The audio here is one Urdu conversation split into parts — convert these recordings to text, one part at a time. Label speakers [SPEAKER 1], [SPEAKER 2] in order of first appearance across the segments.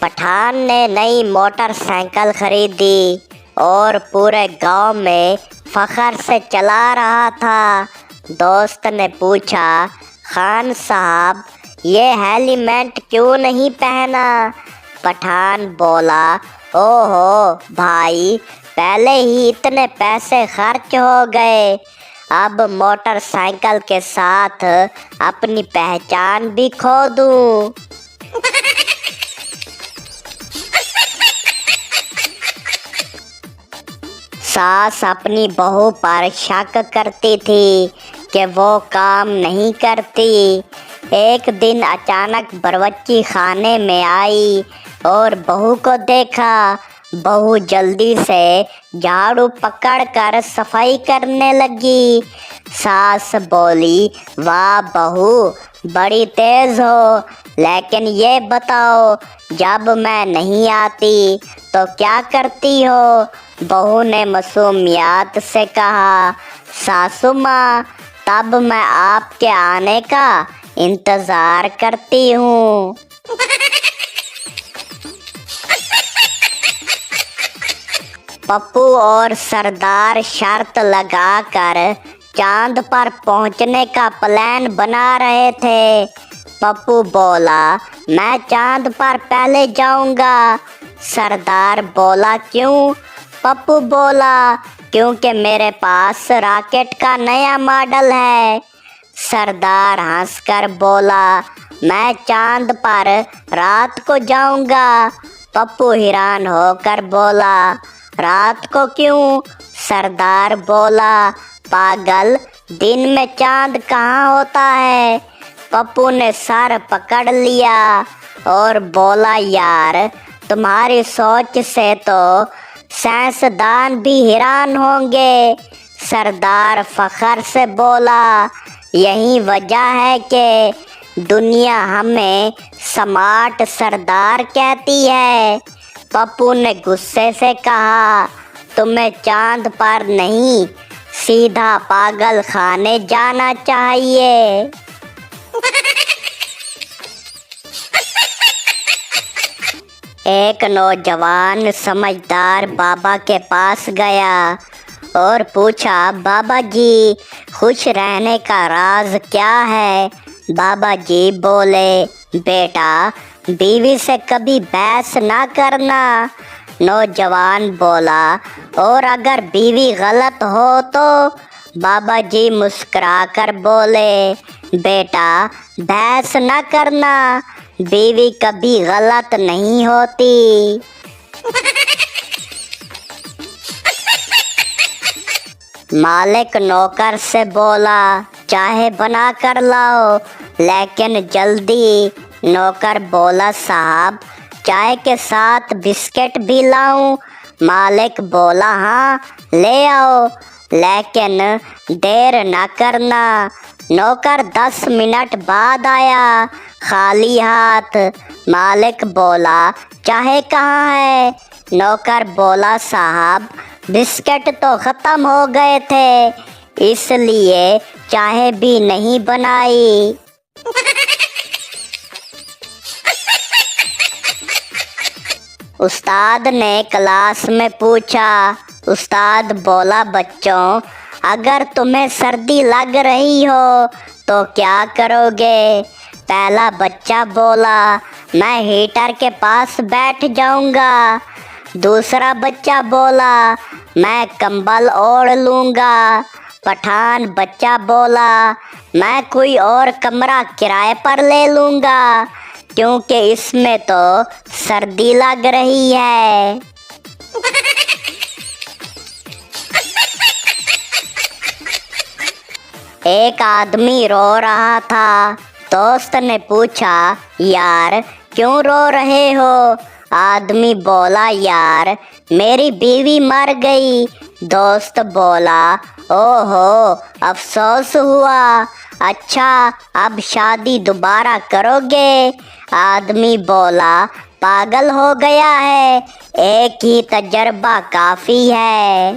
[SPEAKER 1] پٹھان نے نئی موٹر سائیکل خریدی اور پورے گاؤں میں فخر سے چلا رہا تھا۔ دوست نے پوچھا، خان صاحب یہ ہیلمٹ کیوں نہیں پہنا؟ پٹھان بولا، اوہو بھائی، پہلے ہی اتنے پیسے خرچ ہو گئے، اب موٹر سائیکل کے ساتھ اپنی پہچان بھی کھو دوں۔ ساس اپنی بہو پر شک کرتی تھی کہ وہ کام نہیں کرتی۔ ایک دن اچانک باورچی خانے میں آئی اور بہو کو دیکھا۔ بہو جلدی سے جھاڑو پکڑ کر صفائی کرنے لگی۔ ساس بولی، واہ بہو، بڑی تیز ہو، لیکن یہ بتاؤ جب میں نہیں آتی تو کیا کرتی ہو؟ بہو نے معصومیت سے کہا، ساسو ماں، تب میں آپ کے آنے کا انتظار کرتی ہوں۔ پپو اور سردار شرط لگا کر چاند پر پہنچنے کا پلان بنا رہے تھے۔ پپو بولا، میں چاند پر پہلے جاؤں گا۔ سردار بولا، کیوں؟ پپو بولا، کیونکہ میرے پاس راکٹ کا نیا ماڈل ہے۔ سردار ہنس کر بولا، میں چاند پر رات کو جاؤں گا۔ پپو حیران ہو کر بولا، رات کو کیوں؟ سردار بولا، پاگل، دن میں چاند کہاں ہوتا ہے؟ پپو نے سر پکڑ لیا اور بولا، یار، تمہاری سوچ سے تو سائنسدان بھی حیران ہوں گے۔ سردار فخر سے بولا، یہی وجہ ہے کہ دنیا ہمیں سمارٹ سردار کہتی ہے۔ پپو نے غصے سے کہا، تمہیں چاند پر نہیں، سیدھا پاگل خانے جانا چاہیے۔ ایک نوجوان سمجھدار بابا کے پاس گیا اور پوچھا، بابا جی، خوش رہنے کا راز کیا ہے؟ بابا جی بولے، بیٹا، بیوی سے کبھی بحث نہ کرنا۔ نوجوان بولا، اور اگر بیوی غلط ہو تو؟ بابا جی مسکرا کر بولے، بیٹا، بحث نہ کرنا، بیوی کبھی غلط نہیں ہوتی۔ مالک نوکر سے بولا، چائے بنا کر لاؤ، لیکن جلدی۔ نوکر بولا، صاحب، چائے کے ساتھ بسکٹ بھی لاؤں؟ مالک بولا، ہاں لے آؤ، لیکن دیر نہ کرنا۔ نوکر 10 منٹ بعد آیا، خالی ہاتھ۔ مالک بولا، چائے کہاں ہے؟ نوکر بولا، صاحب، بسکٹ تو ختم ہو گئے تھے، اس لیے چائے بھی نہیں بنائی۔ استاد نے کلاس میں پوچھا۔ استاد بولا، بچوں، اگر تمہیں سردی لگ رہی ہو تو کیا کرو گے؟ پہلا بچہ بولا، میں ہیٹر کے پاس بیٹھ جاؤں گا۔ دوسرا بچہ بولا، میں کمبل اوڑھ لوں گا۔ پٹھان بچہ بولا، میں کوئی اور کمرہ کرائے پر لے لوں گا، کیونکہ اس میں تو سردی لگ رہی ہے۔ ایک آدمی رو رہا تھا۔ دوست نے پوچھا، یار کیوں رو رہے ہو؟ آدمی بولا، یار میری بیوی مر گئی۔ دوست بولا، اوہو، افسوس ہوا، اچھا اب شادی دوبارہ کرو گے؟ آدمی بولا، پاگل ہو گیا ہے، ایک ہی تجربہ کافی ہے۔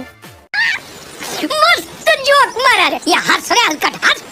[SPEAKER 2] مست جوک مارا رے، یہ ہنس رہے ہلکٹ ہنس۔